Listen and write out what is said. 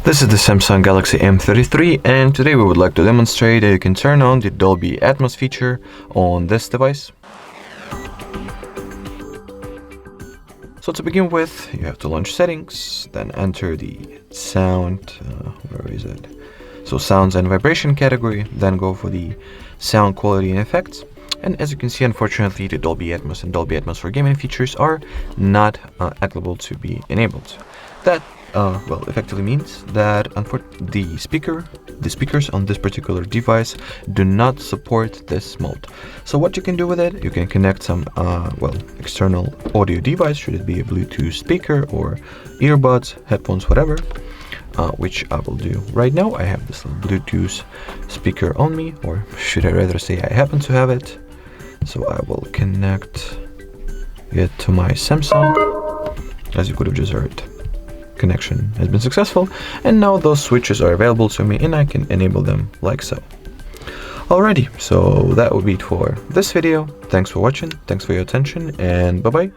This is the Samsung Galaxy M33, and today we would like to demonstrate that you can turn on the Dolby Atmos feature on this device. So to begin with, you have to launch settings, then enter the sound, where is it? So sounds and vibration category, then go for the sound quality and effects. And as you can see, unfortunately, the Dolby Atmos and Dolby Atmos for gaming features are not applicable to be enabled. That effectively means that the speakers on this particular device do not support this mode. So what you can do with it, you can connect some external audio device, should it be a Bluetooth speaker or earbuds, headphones, whatever, which I will do right now. I have this little Bluetooth speaker on me, or should I rather say I happen to have it. So I will connect it to my Samsung. As you could have just heard, connection has been successful, and now those switches are available to me and I can enable them like so. Alrighty, so that would be it for this video. Thanks for watching, thanks for your attention, and bye bye.